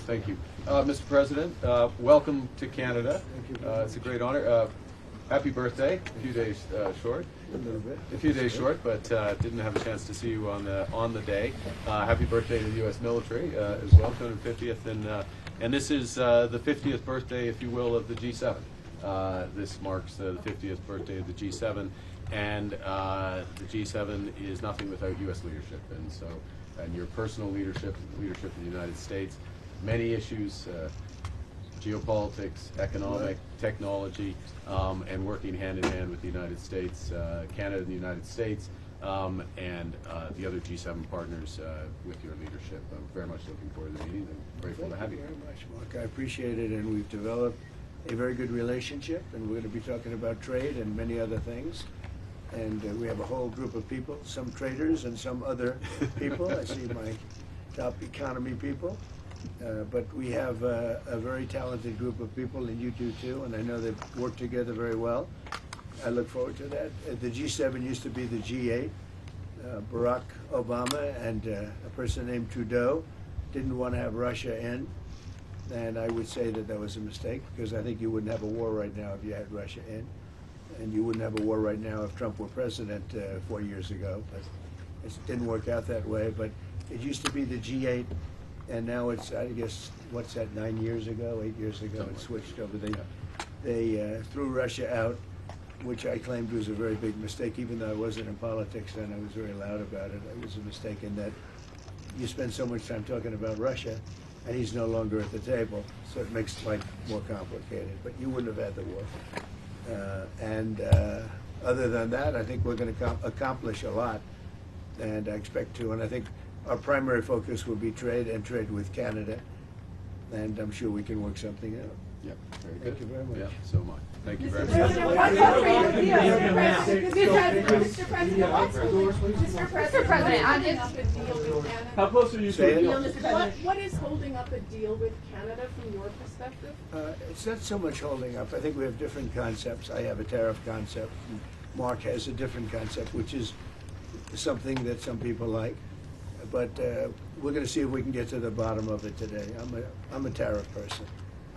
Thank you. Mr. President, welcome to Canada. Thank you. It's a great honor. Happy birthday. A few days short. A little bit. A few days short, but didn't have a chance to see you on the day. Happy birthday to the U.S. military as well, 250th, and this is the 50th birthday, if you will, of the G7. This marks the 50th birthday of the G7, and the G7 is nothing without U.S. leadership, and your personal leadership, leadership in the United States, many issues. Geopolitics, economic, technology, and working hand in hand with the United States, Canada and the United States, and the other G7 partners with your leadership. I'm very much looking forward to the meeting and grateful to have you. Thank you very much, Mark. I appreciate it, and we've developed a very good relationship, and we're going to be talking about trade and many other things. And we have a whole group of people, some traders and some other people. I see my top economy people. But we have a very talented group of people, and you do too, and I know they've worked together very well. I look forward to that. The G7 used to be the G8. Barack Obama and a person named Trudeau didn't want to have Russia in, and I would say that that was a mistake, because I think you wouldn't have a war right now if you had Russia in, and you wouldn't have a war right now if Trump were president 4 years ago, but it didn't work out that way. But it used to be the G8. And now it's, I guess, what's that, 9 years ago, 8 years ago, it switched over. They threw Russia out, which I claimed was a very big mistake, even though I wasn't in politics then. I was very loud about it. It was a mistake in that you spend so much time talking about Russia, and he's no longer at the table, so it makes life more complicated. But you wouldn't have had the war. Other than that, I think we're going to accomplish a lot, and I expect to. And I think our primary focus will be trade and trade with Canada, and I'm sure we can work something out. Yep, very good. Thank you very much. Yeah, so much. Thank you very much. Mr. President, I'm just... How close are you to a deal? What is holding up a deal with Canada from your perspective? It's not so much holding up. I think we have different concepts. I have a tariff concept. Mark has a different concept, which is something that some people like. But we're going to see if we can get to the bottom of it today. I'm a tariff person.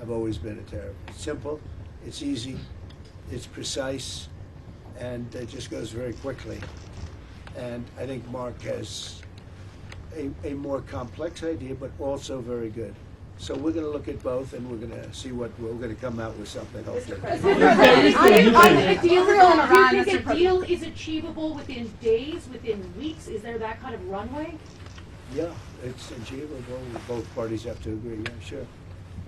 I've always been a tariff. It's simple, it's easy, it's precise, and it just goes very quickly. And I think Mark has a more complex idea, but also very good. So we're going to look at both, and we're going to see what we're going to come out with something. Hopefully. Do you think a deal is achievable within days, within weeks? Is there that kind of runway? Yeah, it's achievable. Both parties have to agree. Yeah, sure.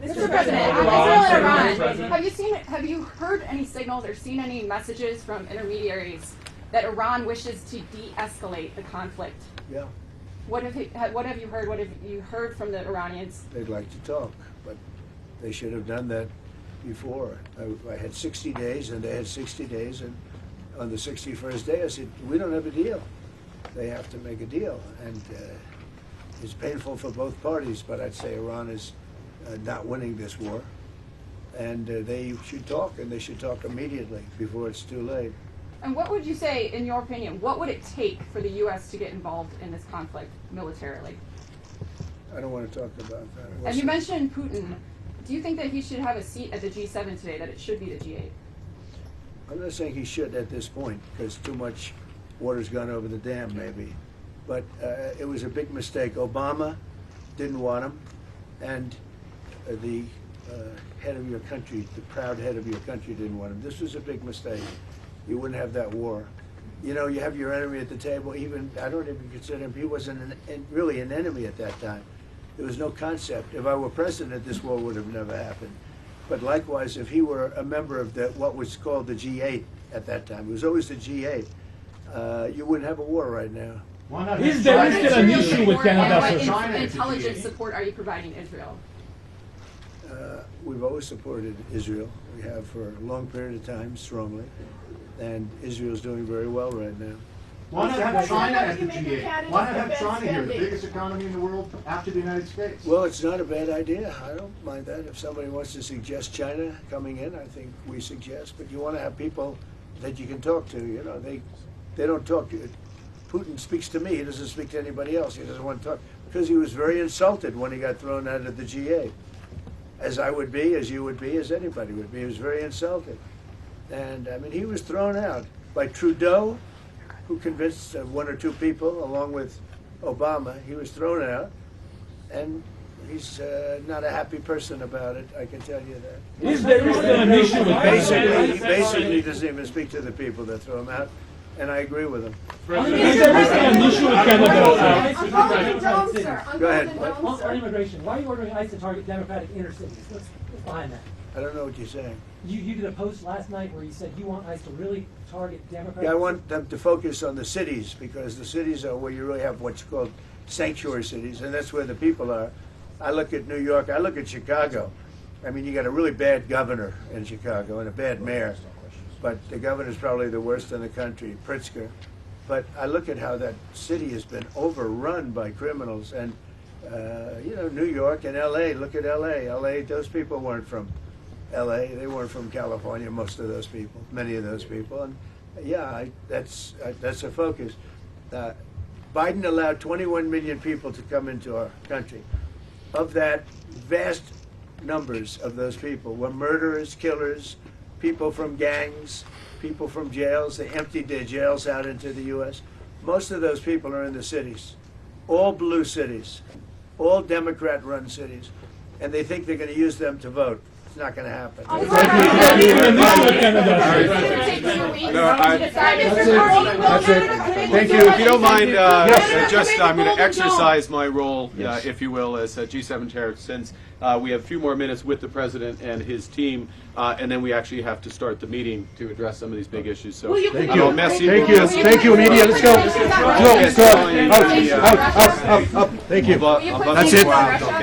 Mr. President, Israel and Iran, have you heard any signals or seen any messages from intermediaries that Iran wishes to de-escalate the conflict? Yeah. What have you heard? What have you heard from the Iranians? They'd like to talk, but they should have done that before. I had 60 days, and they had 60 days, and on the 61st day, I said, we don't have a deal. They have to make a deal, and it's painful for both parties, but I'd say Iran is not winning this war, and they should talk, and they should talk immediately before it's too late. And what would you say, in your opinion, what would it take for the U.S. to get involved in this conflict militarily? I don't want to talk about that. And you mentioned Putin. Do you think that he should have a seat at the G7 today, that it should be the G8? I'm not saying he should at this point, because too much water's gone over the dam, maybe. But it was a big mistake. Obama didn't want him, and the head of your country, the proud head of your country, didn't want him. This was a big mistake. You wouldn't have that war. You know, you have your enemy at the table. Even, I don't even consider him, he wasn't really an enemy at that time. There was no concept. If I were president, this war would have never happened. But likewise, if he were a member of what was called the G8 at that time, it was always the G8, you wouldn't have a war right now. Why not? Is there an issue with Canada? What intelligence support are you providing Israel? We've always supported Israel. We have for a long period of time, strongly. And Israel's doing very well right now. Why not have China at the G8? Why not have China here, the biggest economy in the world after the United States? Well, it's not a bad idea. I don't mind that. If somebody wants to suggest China coming in, I think we suggest. But you want to have people that you can talk to. You know, they don't talk. Putin speaks to me. He doesn't speak to anybody else. He doesn't want to talk. because he was very insulted when he got thrown out of the G8. As I would be, as you would be, as anybody would be. He was very insulted. And, I mean, he was thrown out by Trudeau, who convinced one or two people, along with Obama. He was thrown out, and he's not a happy person about it, I can tell you that. Is there an issue with He basically doesn't even speak to the people that throw him out, and I agree with him. Is there an issue with Canada? Go ahead. On immigration, why are you ordering ICE to target Democratic inner cities? What's behind that? I don't know what you're saying. You did a post last night where you said you want ICE to really target Democratic. Yeah, I want them to focus on the cities, because the cities are where you really have what's called sanctuary cities, and that's where the people are. I look at New York, I look at Chicago. I mean, you got a really bad governor in Chicago and a bad mayor, but the governor's probably the worst in the country, Pritzker. But I look at how that city has been overrun by criminals, and you know, New York and LA, look at LA. LA, those people weren't from LA, they weren't from California, most of those people, many of those people. And yeah, that's a focus. Biden allowed 21 million people to come into our country. Of that, vast numbers of those people were murderers, killers, people from gangs, people from jails. They emptied their jails out into the U.S. Most of those people are in the cities, all blue cities, all Democrat-run cities, and they think they're going to use them to vote. It's not going to happen. Thank you. If you don't mind, I'm going to exercise my role, if you will, as G7 chair, since we have a few more minutes with the president and his team, and then we actually have to start the meeting to address some of these big issues. So Thank I you. don't mess Thank you. Thank you, media. Let's go. Go. Up. Thank you. That's it.